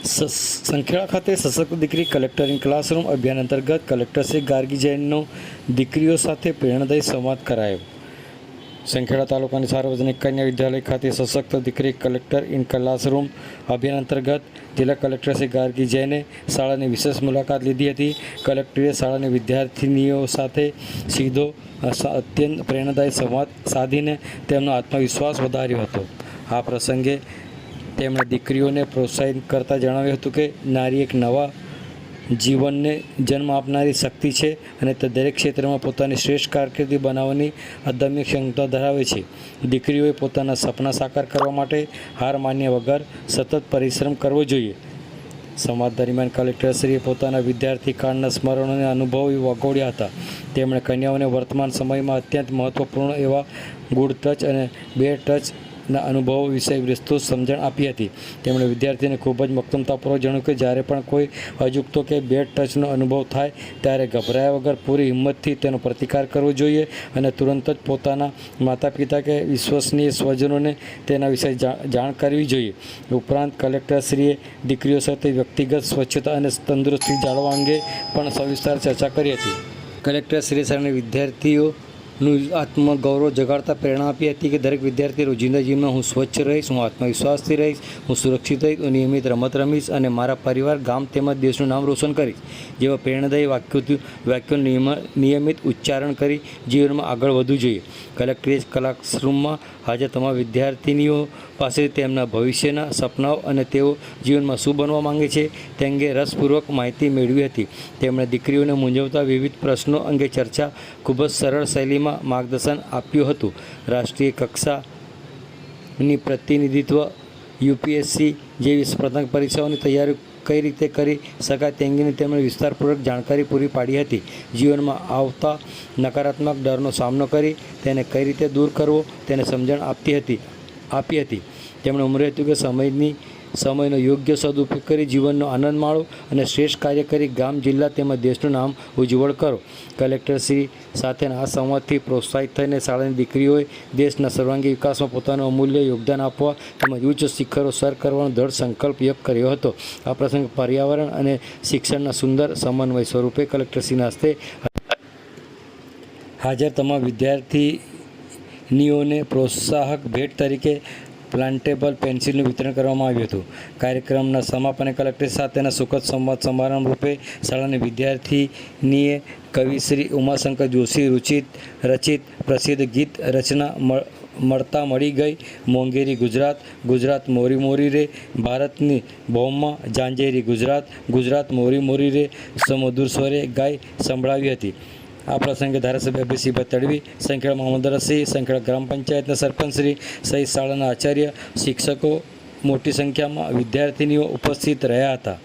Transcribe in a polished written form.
સંખેડા ખાતે સશક્ત દીકરી કલેક્ટર ઇન ક્લાસરૂમ અભિયાન અંતર્ગત કલેક્ટર શ્રી ગાર્ગી જૈનનો દીકરીઓ સાથે પ્રેરણાદાયી સંવાદ કરાયો. સંખેડા તાલુકાની સાર્વજનિક કન્યા વિદ્યાલય ખાતે સશક્ત દીકરી કલેક્ટર ઇન ક્લાસરૂમ અભિયાન અંતર્ગત જિલ્લા કલેક્ટર શ્રી ગાર્ગી જૈને શાળાની વિશેષ મુલાકાત લીધી હતી. કલેક્ટરે શાળાની વિદ્યાર્થીનીઓ સાથે સીધો અત્યંત પ્રેરણાદાયી સંવાદ સાધીને તેમનો આત્મવિશ્વાસ વધાર્યો હતો. આ પ્રસંગે તેમણે દીકરીઓને પ્રોત્સાહિત કરતા જણાવ્યું હતું કે નારી એક નવા જીવનને જન્મ આપનારી શક્તિ છે અને તે દરેક ક્ષેત્રમાં પોતાની શ્રેષ્ઠ કારકિર્દી બનાવવાની અદમ્ય ક્ષમતા ધરાવે છે. દીકરીઓએ પોતાના સપના સાકાર કરવા માટે હાર માન્યા વગર સતત પરિશ્રમ કરવો જોઈએ. સંવાદ દરમિયાન કલેક્ટરશ્રીએ પોતાના વિદ્યાર્થી કાળના સ્મરણોને અનુભવો વગોડ્યા હતા. તેમણે કન્યાઓને વર્તમાન સમયમાં અત્યંત મહત્વપૂર્ણ એવા ગુડ ટચ અને બેડ ટચના અનુભવો વિશે વિસ્તૃત સમજણ આપી હતી. તેમણે વિદ્યાર્થીને ખૂબ જ મક્કમતાપૂર્વક જણાવ્યું કે જ્યારે પણ કોઈ અજુગતો કે બેડ ટચનો અનુભવ થાય ત્યારે ગભરાયા વગર પૂરી હિંમતથી તેનો પ્રતિકાર કરવો જોઈએ અને તુરંત જ પોતાના માતા પિતા કે વિશ્વસનીય સ્વજનોને તેના વિશે જાણ કરવી જોઈએ. ઉપરાંત કલેક્ટરશ્રીએ દીકરીઓ સાથે વ્યક્તિગત સ્વચ્છતા અને તંદુરસ્તી જાળવવા અંગે પણ સવિસ્તાર ચર્ચા કરી હતી. કલેક્ટરશ્રીએ શાળાના વિદ્યાર્થીઓનું આત્મગૌરવ જગાડતા પ્રેરણા આપી હતી કે દરેક વિદ્યાર્થી રોજિંદા જીવનમાં હું સ્વચ્છ રહીશ, હું આત્મવિશ્વાસથી રહીશ, હું સુરક્ષિત રહીશ, હું નિયમિત રમત રમીશ અને મારા પરિવાર, ગામ તેમજ દેશનું નામ રોશન કરીશ જેવા પ્રેરણાદાયી વાક્યોનું નિયમિત ઉચ્ચારણ કરી જીવનમાં આગળ વધવું જોઈએ. કલેક્ટરે ક્લાસરૂમમાં હાજર તમામ વિદ્યાર્થીનીઓ પાસેથી તેમના ભવિષ્યના સપનાઓ અને તેઓ જીવનમાં શું બનવા માંગે છે તે અંગે રસપૂર્વક માહિતી મેળવી હતી. તેમણે દીકરીઓને મૂંઝવતા વિવિધ પ્રશ્નો અંગે ચર્ચા ખૂબ જ સરળ શૈલીમાં માર્ગદર્શન આપ્યું હતું. રાષ્ટ્રીય કક્ષાની પ્રતિનિધિત્વ, યુપીએસસી જેવી સ્પર્ધાત્મક પરીક્ષાઓની તૈયારી કઈ રીતે કરી શકાય તે અંગેની તેમણે વિસ્તારપૂર્વક જાણકારી પૂરી પાડી હતી. જીવનમાં આવતા નકારાત્મક ડરનો સામનો કરી તેને કઈ રીતે દૂર કરવો તેને સમજણ આપી હતી. તેમણે ઉમેર્યું હતું કે સમયનો યોગ્ય સદુપયોગ કરી જીવનનો આનંદ માણો અને શ્રેષ્ઠ કાર્ય કરી ગામ, જિલ્લા તેમજ દેશનું નામ ઉજ્જવળ કરો. કલેક્ટરશ્રી સાથેના આ સંવાદથી પ્રોત્સાહિત થઈને શાળાની દીકરીઓએ દેશના સર્વાંગી વિકાસમાં પોતાનું અમૂલ્ય યોગદાન આપવા તેમજ ઉચ્ચ શિખરો સર કરવાનો દ્રઢ સંકલ્પ વ્યક્ત કર્યો હતો. આ પ્રસંગે પર્યાવરણ અને શિક્ષણના સુંદર સમન્વય સ્વરૂપે કલેક્ટરશ્રીના હસ્તે હાજર તમામ વિદ્યાર્થીનીઓને પ્રોત્સાહક ભેટ તરીકે પ્લાન્ટેબલ પેન્સિલનું વિતરણ કરવામાં આવ્યું હતું. કાર્યક્રમના સમાપને કલેક્ટર સાથેના સુખદ સંવાદ સમારંભ રૂપે શાળાની વિદ્યાર્થીનીએ કવિશ્રી ઉમાશંકર જોશી રચિત પ્રસિદ્ધ ગીત રચના મળતા મળી ગઈ મોંઘેરી ગુજરાત, ગુજરાત મોરી મોરી રે, ભારતની ભૌમમાં ઝાંઝેરી ગુજરાત, ગુજરાત મોરી મોરી રે સમધુર સ્વરે ગાય સંભળાવી હતી. આ પ્રસંગે ધારાસભ્ય અભિસિંહભાઈ તડવી, સંખેડા મામલતદારશ્રી, સંખેડા ગ્રામ પંચાયતના સરપંચશ્રી સહિત શાળાના આચાર્ય, શિક્ષકો, મોટી સંખ્યામાં વિદ્યાર્થીનીઓ ઉપસ્થિત રહ્યા હતા.